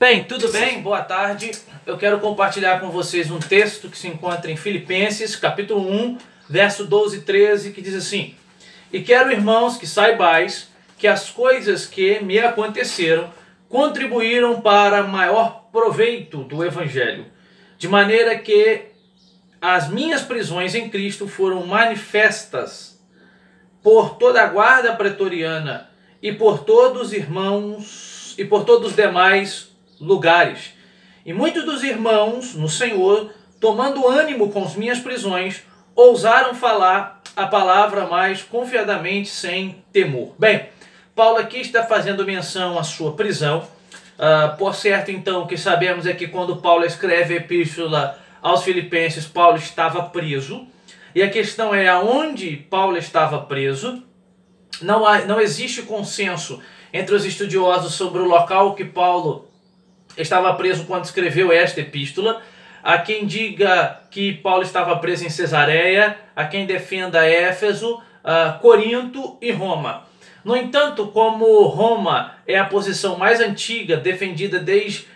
Bem, tudo bem? Boa tarde. Eu quero compartilhar com vocês um texto que se encontra em Filipenses, capítulo 1, verso 12 e 13, que diz assim: E quero, irmãos, que saibais que as coisas que me aconteceram contribuíram para maior proveito do Evangelho, de maneira que as minhas prisões em Cristo foram manifestas por toda a guarda pretoriana e por todos os irmãos e por todos os demais lugares. E muitos dos irmãos no Senhor, tomando ânimo com as minhas prisões, ousaram falar a palavra mais confiadamente, sem temor. Bem, Paulo aqui está fazendo menção à sua prisão. Por certo, então, o que sabemos é que quando Paulo escreve a epístola aos Filipenses, Paulo estava preso. E a questão é aonde Paulo estava preso. Não existe consenso entre os estudiosos sobre o local que Paulo estava preso quando escreveu esta epístola. Há quem diga que Paulo estava preso em Cesareia, há quem defenda Éfeso, Corinto e Roma. No entanto, como Roma é a posição mais antiga, defendida desde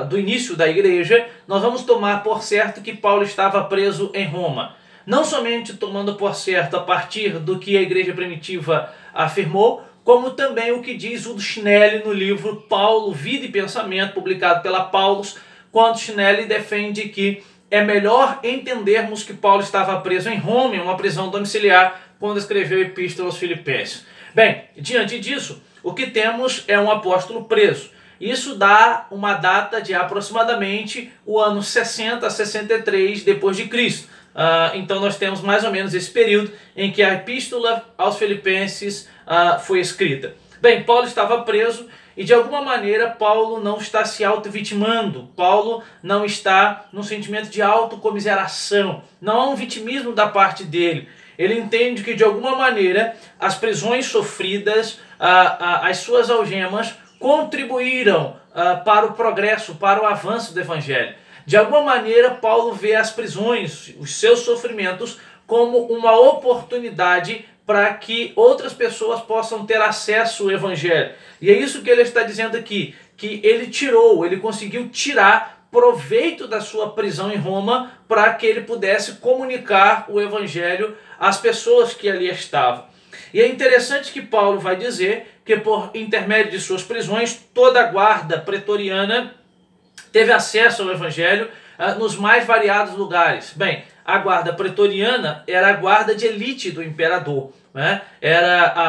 do início da igreja, nós vamos tomar por certo que Paulo estava preso em Roma. Não somente tomando por certo a partir do que a igreja primitiva afirmou, como também o que diz o Schnelli no livro Paulo, Vida e Pensamento, publicado pela Paulus, quando Schnelli defende que é melhor entendermos que Paulo estava preso em Roma, em uma prisão domiciliar, quando escreveu a Epístola aos Filipenses. Bem, diante disso, o que temos é um apóstolo preso. Isso dá uma data de aproximadamente o ano 60 a 63 depois de Cristo. Então nós temos mais ou menos esse período em que a Epístola aos Filipenses foi escrita. Bem, Paulo estava preso e de alguma maneira Paulo não está se auto-vitimando. Paulo não está num sentimento de autocomiseração. Não há um vitimismo da parte dele. Ele entende que de alguma maneira as prisões sofridas, as suas algemas contribuíram para o progresso, para o avanço do Evangelho. De alguma maneira Paulo vê as prisões, os seus sofrimentos, como uma oportunidade para que outras pessoas possam ter acesso ao Evangelho. E é isso que ele está dizendo aqui, que ele conseguiu tirar proveito da sua prisão em Roma para que ele pudesse comunicar o Evangelho às pessoas que ali estavam. E é interessante que Paulo vai dizer que por intermédio de suas prisões, toda a guarda pretoriana teve acesso ao Evangelho nos mais variados lugares. Bem, a guarda pretoriana era a guarda de elite do imperador, né?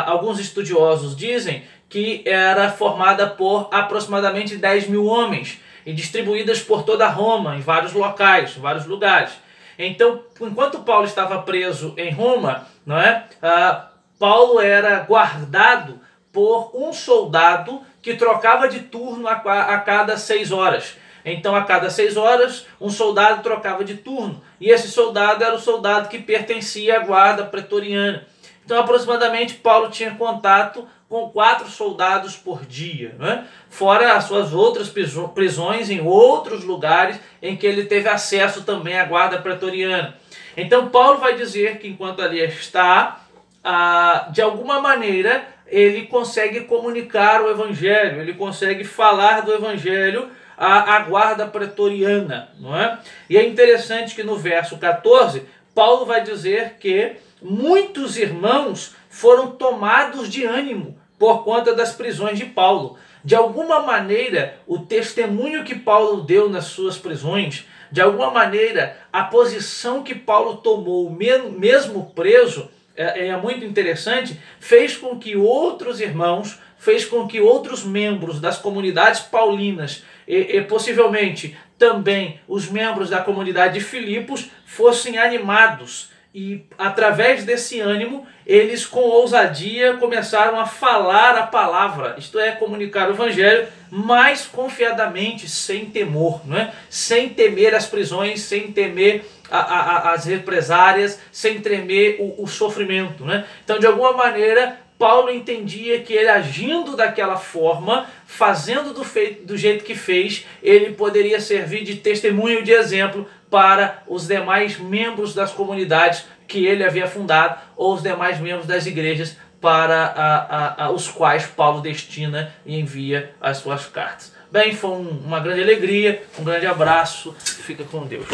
Alguns estudiosos dizem que era formada por aproximadamente 10 mil homens e distribuídas por toda Roma, em vários locais, em vários lugares. Então, enquanto Paulo estava preso em Roma, não é? Paulo era guardado por um soldado que trocava de turno a cada 6 horas. Então, a cada 6 horas, um soldado trocava de turno. E esse soldado era o soldado que pertencia à guarda pretoriana. Então, aproximadamente, Paulo tinha contato com 4 soldados por dia, né? Fora as suas outras prisões em outros lugares em que ele teve acesso também à guarda pretoriana. Então, Paulo vai dizer que enquanto ali está, de alguma maneira, ele consegue comunicar o Evangelho, ele consegue falar do Evangelho à guarda pretoriana, não é? E é interessante que no verso 14, Paulo vai dizer que muitos irmãos foram tomados de ânimo por conta das prisões de Paulo. De alguma maneira, o testemunho que Paulo deu nas suas prisões, de alguma maneira, a posição que Paulo tomou, mesmo preso, é muito interessante, fez com que outros irmãos, fez com que outros membros das comunidades paulinas e possivelmente também os membros da comunidade de Filipos fossem animados. E através desse ânimo, eles com ousadia começaram a falar a palavra, isto é, comunicar o Evangelho mais confiadamente, sem temor, não é? Sem temer as prisões, sem temer as represárias, sem temer o sofrimento, né? Então, de alguma maneira, Paulo entendia que ele agindo daquela forma, fazendo do jeito que fez, ele poderia servir de testemunho, de exemplo para os demais membros das comunidades que ele havia fundado ou os demais membros das igrejas para os quais Paulo destina e envia as suas cartas. Bem, foi uma grande alegria, um grande abraço, fica com Deus.